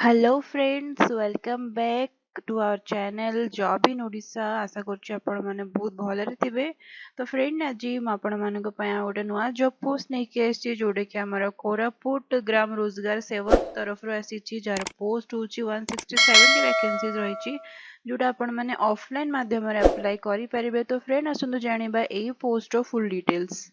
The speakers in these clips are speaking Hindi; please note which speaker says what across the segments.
Speaker 1: Hello friends, welcome back to our channel job in Odisha. आशा करछि आपण माने बहुत भलरे थिबे। तो फ्रेंड आज म आपण मानको पया गोटे नुआ जॉब पोस्ट नै के एसची जोडे कि हमर कोरापुट ग्राम रोजगार सेवक तरफ रो आसीची जार पोस्ट होची 160 वैकेंसीज रहिची जोटा आपण माने ऑफलाइन माध्यम रे अप्लाई करि परिबे। तो फ्रेंड आसंतु जानिबा एई पोस्ट रो फुल डिटेल्स।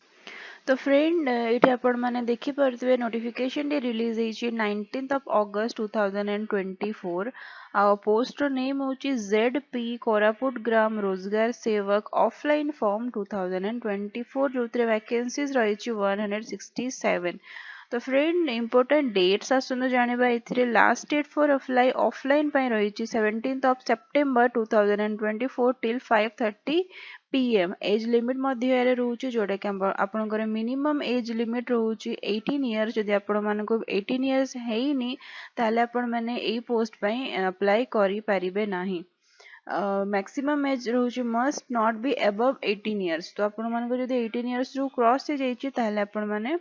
Speaker 1: तो फ्रेंड ये आपण मैंने देखी पारे नोटिफिकेशन डे रिलीज होती 19th of August 2024। आ पोस्ट नेम होची ZP कोरापुट ग्राम रोजगार सेवक ऑफलाइन फॉर्म 2024 जो वैकेंसीज रही 167। तो फ्रेंड इंपोर्टेंट डेट्स आसनु जानिबा एथिरे last date for apply offline पय रही 17th of September 2024 till 5:30 PM। Age limit मध्य रोचे जोटा कि आपनकर मिनिमम एज लिमिट रोचे 18 इयर्स। जदि आपण मानको 18 इयर्स हेइनी ताले आपण माने एई पोस्ट पय अप्लाई करि परिबे नाही। मैक्सिमम एज रोचे must not be above 18 years. तो आपण मानको जदि 18 इयर्स जो क्रॉस हे जाइछि ताले आपण माने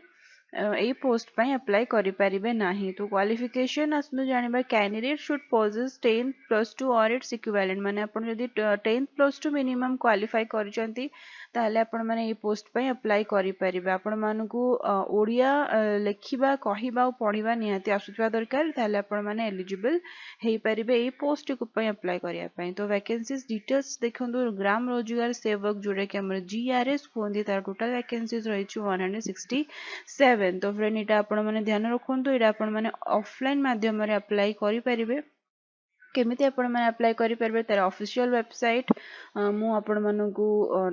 Speaker 1: ए पोस्ट पय अप्लाई करि परिबे नाही। तो क्वालिफिकेशन आसनु जानिबा कैंडिडेट शुड पोजेस 10th +2 और इट्स इक्विवेलेंट। माने आपण जदि 10th +2 मिनिमम क्वालिफाई करचंती ताले आपण माने ए पोस्ट पय अप्लाई करि परिबे। आपण मानकु ओडिया लेखिबा कहिबा और पढिबा निहाती आसुथबा दरकार ताले आपण माने एलिजिबल हेई परिबे ए पोस्ट को पय अप्लाई करिया पय। तो वैकेंसीज डिटेल्स देखंतु ग्राम रोजगार सेवक जोडे कि हमर GRS कोंदी तार टोटल वैकेंसीज रही 167। तो फ्रेंड इटा आपण माने ध्यान रखंतु इटा आपण माने ऑफलाइन माध्यम रे अप्लाई करि परिबे। केमिति आपण माने अप्लाई करि परबे तार ऑफिशियल वेबसाइट मु आपण मानकु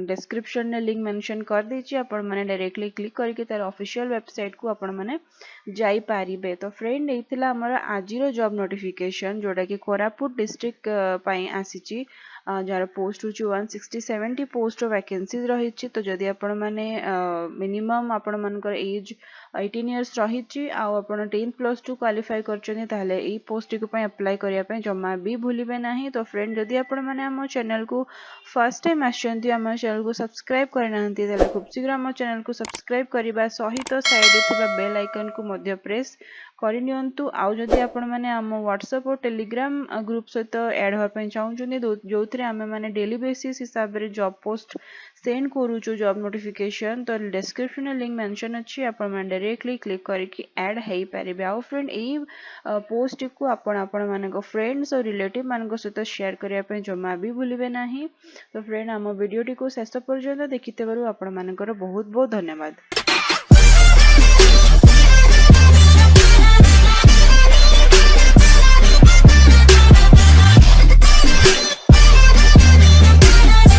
Speaker 1: डिस्क्रिप्शन ने लिंक मेंशन कर देछि। आपण माने डायरेक्टली क्लिक करके तार ऑफिशियल वेबसाइट को आपण माने जाई पारिबे। तो फ्रेंड एथिला हमर आजिरो जॉब नोटिफिकेशन जोटा कि कोरापुट डिस्ट्रिक्ट पई आसीची जार पोस्ट होची 167 पोस्ट वैकेंसीज रहिछि। तो जदि आपण माने मिनिमम आपण मानकर एज 18 इयर्स रहिछि आ आपण 10th +2 क्वालिफाई करछनी ताले ए पोस्ट को पय अप्लाई करिया पय जमा भी भूलिबे नाही। तो फ्रेंड जदि आपण माने हम चैनल को फर्स्ट टाइम आछंती हम चैनल को सब्सक्राइब करे नाहंती ताले खूब शीघ्र हम चैनल को सब्सक्राइब करिबा सहित साइड रे थिबा बेल आइकन को मध्य प्रेस करनियंतु। आउ जदि आपण माने हम व्हाट्सएप और टेलीग्राम ग्रुप सहित ऐड होआ पय चाहुचनी जोथरे हम माने डेली बेसिस हिसाब रे जॉब पोस्ट सेंड करूछु जॉब नोटिफिकेशन। तो डिस्क्रिप्शन लिंक मेंशन अछि, आपण माने डायरेक्टली क्लिक करके ऐड हेई परिबे। आउ फ्रेंड एई पोस्ट को आपण माने फ्रेंड्स और रिलेटिव मान सहित शेयर करिया पय जमा भी भूलिबे नाही। तो फ्रेंड हम वीडियो टी को शेष पर्यंत देखितेबारु आपण मानकर बहुत बहुत धन्यवाद।